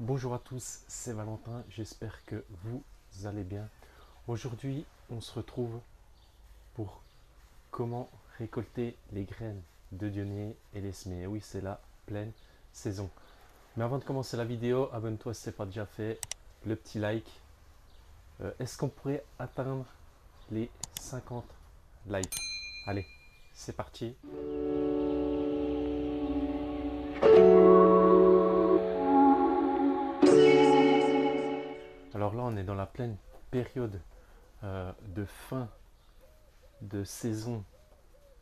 Bonjour à tous, c'est Valentin, j'espère que vous allez bien. Aujourd'hui, on se retrouve pour comment récolter les graines de Dionée et les semer. Oui, c'est la pleine saison. Mais avant de commencer la vidéo, abonne-toi si ce n'est pas déjà fait, le petit like. Est-ce qu'on pourrait atteindre les 50 likes? Allez, c'est parti. Alors là, on est dans la pleine période de fin de saison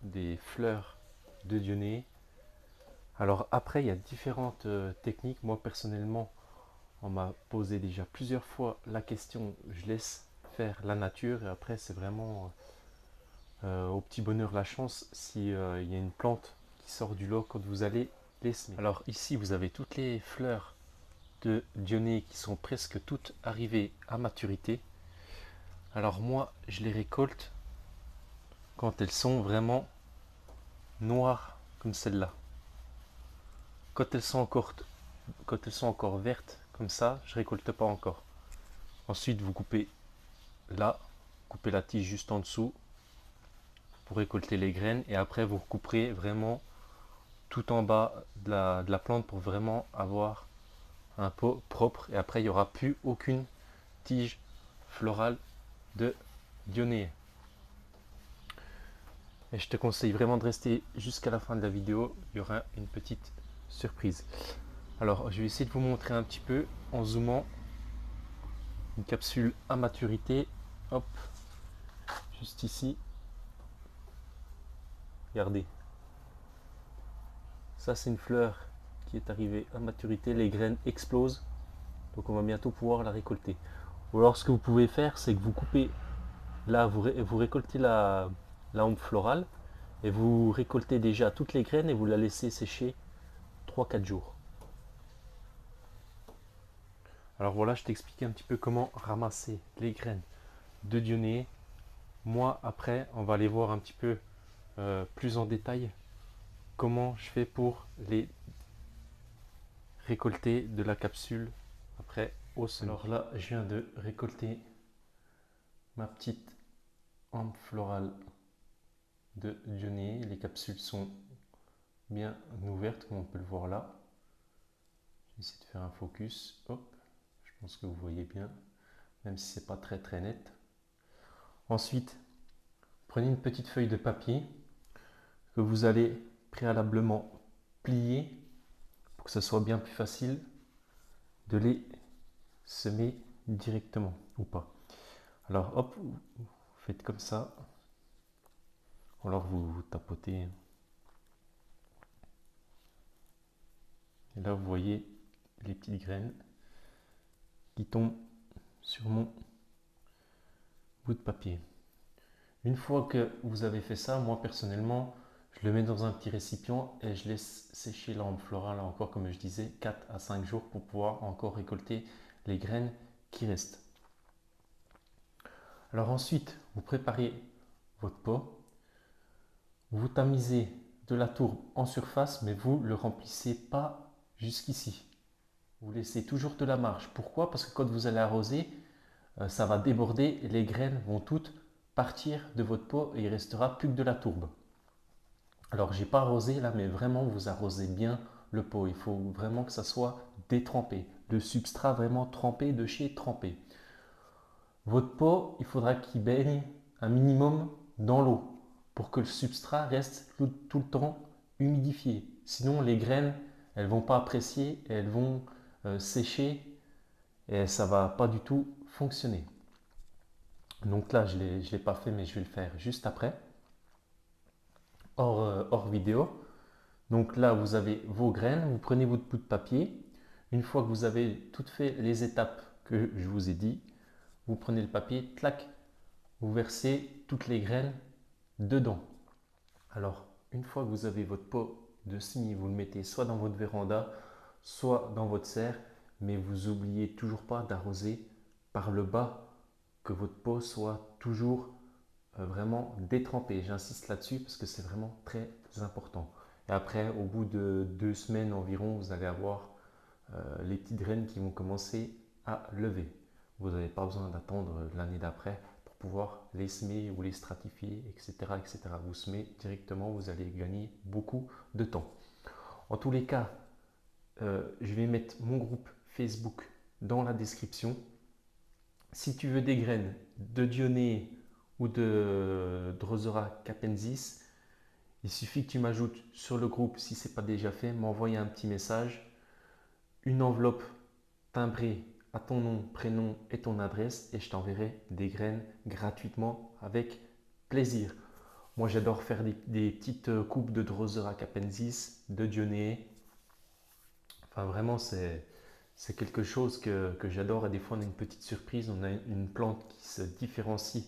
des fleurs de Dionée. Alors après, il y a différentes techniques. Moi personnellement, on m'a posé déjà plusieurs fois la question. Je laisse faire la nature et après c'est vraiment au petit bonheur la chance si il y a une plante qui sort du lot quand vous allez les semer. Alors ici, vous avez toutes les fleurs de Dionée qui sont presque toutes arrivées à maturité. Alors moi, je les récolte quand elles sont vraiment noires comme celle-là. Quand quand elles sont encore vertes comme ça, je récolte pas encore. Ensuite, vous coupez là, coupez la tige juste en dessous pour récolter les graines et après vous couperez vraiment tout en bas de la plante pour vraiment avoir un pot propre et après il n'y aura plus aucune tige florale de Dionée. Et je te conseille vraiment de rester jusqu'à la fin de la vidéo, il y aura une petite surprise. Alors je vais essayer de vous montrer un petit peu en zoomant une capsule à maturité. Hop, juste ici. Regardez. Ça, c'est une fleur qui est arrivée à maturité. Les graines explosent. Donc, on va bientôt pouvoir la récolter. Ou alors, ce que vous pouvez faire, c'est que vous coupez. Là, vous récoltez la hampe florale. Et vous récoltez déjà toutes les graines et vous la laissez sécher 3-4 jours. Alors voilà, je t'explique un petit peu comment ramasser les graines de Dionée. Moi, après, on va aller voir un petit peu plus en détail comment je fais pour les récolter de la capsule après au semis. Alors là, je viens de récolter ma petite hampe florale de Dionée. Les capsules sont bien ouvertes, comme on peut le voir là. Je vais essayer de faire un focus. Hop, je pense que vous voyez bien, même si c'est pas très net. Ensuite, prenez une petite feuille de papier que vous allez préalablement plier pour que ce soit bien plus facile de les semer directement ou pas. Alors hop, vous faites comme ça. Alors vous tapotez. Et là, vous voyez les petites graines qui tombent sur mon bout de papier. Une fois que vous avez fait ça, moi personnellement, je le mets dans un petit récipient et je laisse sécher l'ambre florale encore, comme je disais, 4 à 5 jours pour pouvoir encore récolter les graines qui restent. Alors ensuite, vous préparez votre pot, vous tamisez de la tourbe en surface, mais vous ne le remplissez pas jusqu'ici. Vous laissez toujours de la marge. Pourquoi? Parce que quand vous allez arroser, ça va déborder et les graines vont toutes partir de votre pot et il restera plus que de la tourbe. Alors j'ai pas arrosé là, mais vraiment vous arrosez bien le pot. Il faut vraiment que ça soit détrempé. Le substrat vraiment trempé, de chez trempé. Votre pot, il faudra qu'il baigne un minimum dans l'eau pour que le substrat reste tout le temps humidifié. Sinon les graines, elles vont pas apprécier et elles vont sécher et ça va pas du tout fonctionner. Donc là, je ne l'ai pas fait, mais je vais le faire juste après, hors vidéo. Donc là, vous avez vos graines, vous prenez votre bout de papier. Une fois que vous avez toutes fait les étapes que je vous ai dit, vous prenez le papier, clac, vous versez toutes les graines dedans. Alors, une fois que vous avez votre pot de semis, vous le mettez soit dans votre véranda, soit dans votre serre, mais vous n'oubliez toujours pas d'arroser par le bas, que votre pot soit toujours vraiment détrempé. J'insiste là-dessus parce que c'est vraiment très important. Et après, au bout de 2 semaines environ, vous allez avoir les petites graines qui vont commencer à lever. Vous n'avez pas besoin d'attendre l'année d'après pour pouvoir les semer ou les stratifier, etc., etc. Vous semez directement, vous allez gagner beaucoup de temps. En tous les cas, je vais mettre mon groupe Facebook dans la description. Si tu veux des graines de Dionée ou de Drosera capensis, il suffit que tu m'ajoutes sur le groupe, si ce n'est pas déjà fait, m'envoyer un petit message, une enveloppe timbrée à ton nom, prénom et ton adresse et je t'enverrai des graines gratuitement avec plaisir. Moi j'adore faire des petites coupes de Drosera capensis, de Dionée. Enfin vraiment c'est quelque chose que j'adore et des fois on a une petite surprise, on a une plante qui se différencie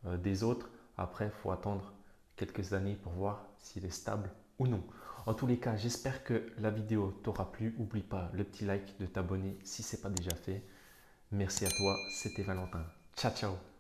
des autres. Après il faut attendre quelques années pour voir s'il est stable ou non. En tous les cas, j'espère que la vidéo t'aura plu. N'oublie pas le petit like, de t'abonner si ce n'est pas déjà fait. Merci à toi, c'était Valentin. Ciao ciao.